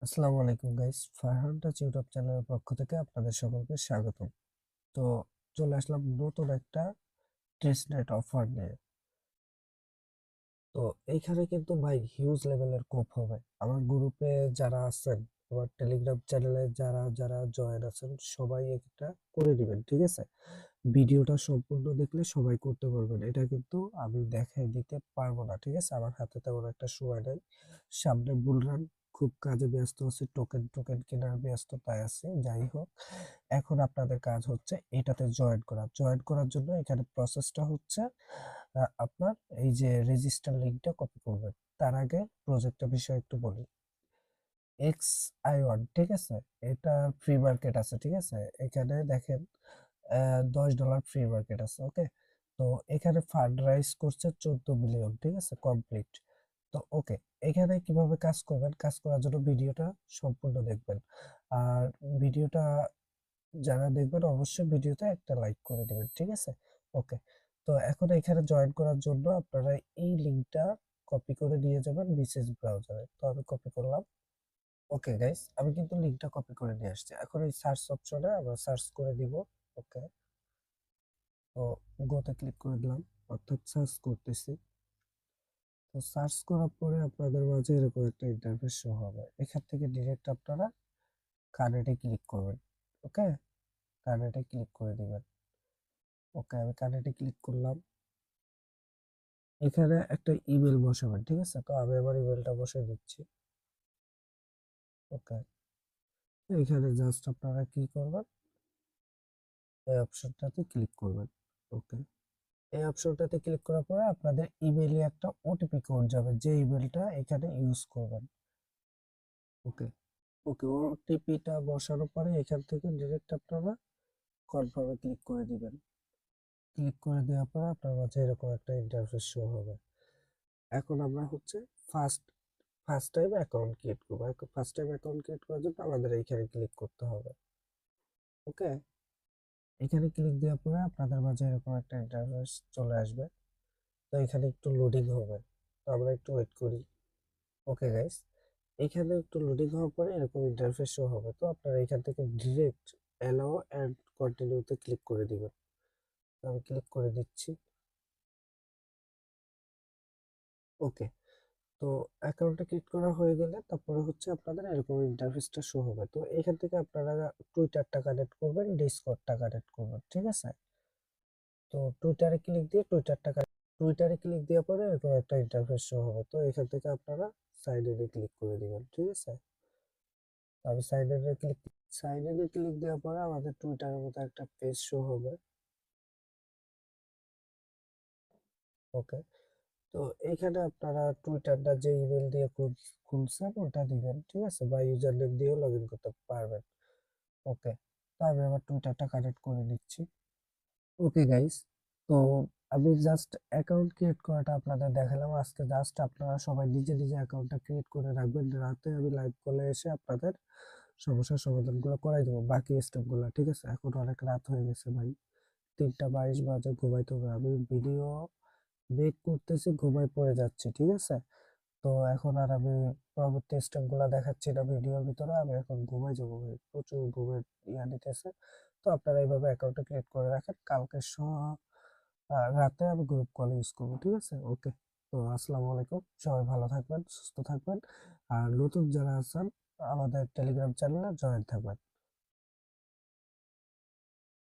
আসসালামু আলাইকুম guys, Farhan touch YouTube চ্যানেলের পক্ষ থেকে আপনাদের সকলকে স্বাগতম। তো চলে আসলাম নতুন একটা টেস্টনেট অফার নিয়ে। তো এইখানে কিন্তু ভাই হিউজ লেভেলের কোপ হবে। আমার গ্রুপে যারা আছেন, আমার টেলিগ্রাম চ্যানেলে যারা যারা জয়েন আছেন, সবাই এটা করে দিবেন, ঠিক আছে? ভিডিওটা সম্পূর্ণ দেখলে সবাই করতে পারবেন। এটা কিন্তু আমি দেখাই দিতে পারবো না, ঠিক আছে? আমার হাতে তেমন একটা সময় নেই। সামনে বুলরান, খুব কাজে ব্যস্ত আছি, টোকেন টোকেন কেনার ব্যস্ততায় আছে। যাই হোক, এখন আপনাদের কাজ হচ্ছে এটাতে জয়েন করার জন্য এখানে প্রসেসটা হচ্ছে আপনার এই যে রেজিস্টার লিঙ্কটা কপি করবেন। তার আগে প্রজেক্টের বিষয়ে একটু বলি। XI1, ঠিক আছে? এটা ফ্রি মার্কেট আছে, ঠিক আছে? এখানে দেখেন $10 ফ্রি মার্কেট আছে, ওকে? তো এখানে ফান্ড রাইজ করছে 14 মিলিয়ন, ঠিক আছে? কমপ্লিট। তো ওকে, এখানে কিভাবে কাজ করবেন, কাজ করার জন্য ভিডিওটা সম্পূর্ণ দেখবেন। আর ভিডিওটা যারা দেখবেন অবশ্যই ভিডিওতে একটা লাইক করে দিবেন, ঠিক আছে? ওকে, তো এখন এখানে জয়েন করার জন্য আপনারা এই লিঙ্কটা কপি করে নিয়ে যাবেন বিসিএস ব্রাউজারে। তো আমি কপি করলাম। ওকে গাইস, আমি কিন্তু লিঙ্কটা কপি করে নিয়ে আসছি। এখন এই সার্চ অপশনে আমরা সার্চ করে দিব। ওকে, তো গোতে ক্লিক করে দিলাম, অর্থাৎ সার্চ করতেছি। তো সার্চ করার পরে আপনাদের মাঝে এরকম একটা ইন্টারফেস শো হবে। এখান থেকে ডিরেক্ট আপনারা কানেক্টে ক্লিক করবেন। ওকে, কানেক্টে ক্লিক করে দিবেন। ওকে, আমি কানেক্টে ক্লিক করলাম। এখানে একটা ইমেল বসাবেন, ঠিক আছে? তো আমি আমার ইমেলটা বসিয়ে দিচ্ছি। ওকে, এখানে জাস্ট আপনারা কি করবেন, এই অপশনটাতে ক্লিক করবেন। ওকে, এই অপশনটাতে ক্লিক করার পরে আপনাদের ইমেইলে একটা ওটিপি কোড যাবে, যে ইমেলটা এখানে ইউজ করবেন। ওকে, ওকে, ওটিপিটা বসানোর পরে এখান থেকে ডিরেক্ট আপনারা কনফার্মে ক্লিক করে দিবেন। ক্লিক করে দেওয়ার পরে আপনার কাছে এরকম একটা ইন্টারফেস শো হবে। এখন আমরা হচ্ছে first first time account create করবো। ফার্স্ট টাইম অ্যাকাউন্ট ক্রিয়েট করার জন্য আমাদের এইখানে ক্লিক করতে হবে। ওকে, এখানে ক্লিক দেওয়ার পরে আপনাদের মাঝে এরকম একটা ইন্টারফেস চলে আসবে। তো এখানে একটু লোডিং হবে, তো আমরা একটু ওয়েট করি। ওকে গাইস, এখানে একটু লোডিং হওয়ার পরে এরকম ইন্টারফেস শো হবে। তো আপনারা এখান থেকে ডিরেক্ট অ্যালাও অ্যান্ড কন্টিনিউতে ক্লিক করে দিবেন। তো আমি ক্লিক করে দিচ্ছি। ওকে, তো অ্যাকাউন্টটা ক্রিয়েট করা হয়ে গেলে তারপরে হচ্ছে আপনাদের এরকম ইন্টারফেসটা শো হবে। তো এখান থেকে আপনারা টুইটারটা কানেক্ট করবেন, ডিসকর্ডটা কানেক্ট করবেন, ঠিক আছে? তো টুইটারে ক্লিক দেওয়ার পরে এরকম একটা ইন্টারফেস শো হবে। তো এখান থেকে আপনারা সাইন ইনে ক্লিক করে দিবেন, ঠিক আছে? তো আমি সাইন ইনে ক্লিক দেওয়ার পরে আমাদের টুইটারের মতো একটা পেজ শো হবে। ওকে, তো এইখানে আপনারা টুইটারটা যে ইমেল দিয়ে খুলছেন ওটা দিবেন, ঠিক আছে? বা ইউজার নেম দিয়েও লগ ইন করতে পারবেন। ওকে, তো আমি আমার টুইটারটা কানেক্ট করে নিচ্ছি। ওকে গাইস, তো আমি জাস্ট অ্যাকাউন্ট ক্রিয়েট করাটা আপনাদের দেখালাম আজকে। জাস্ট আপনারা সবাই নিজে নিজে অ্যাকাউন্টটা ক্রিয়েট করে রাখবেন। রাতে আমি লাইভ কলে এসে আপনাদের সমস্যার সমাধানগুলো করাই দেবো, বাকি স্টেপগুলো, ঠিক আছে? এখন অনেক রাত হয়ে গেছে ভাই, 3টা 22 বাজে, ঘুমাইতে হবে। আমি ভিডিও মেক করতেছি, ঘুমাই পড়ে যাচ্ছি, ঠিক আছে? তো এখন আর আমি পরবর্তী স্টেপ গুলা দেখাচ্ছি না ভিডিওর ভিতরে। আমি এখন ঘুমাই যাবো ভাই, প্রচুর ঘুমের নিতেছে। তো আপনারা এইভাবে অ্যাকাউন্টটা ক্রিয়েট করে রাখেন, কালকে রাতে আমি গ্রুপ কল ইউজ করবো, ঠিক আছে? ওকে, তো আসসালামু আলাইকুম, সবাই ভালো থাকবেন, সুস্থ থাকবেন। আর নতুন যারা আছেন আমাদের টেলিগ্রাম চ্যানেলে জয়েন থাকবেন।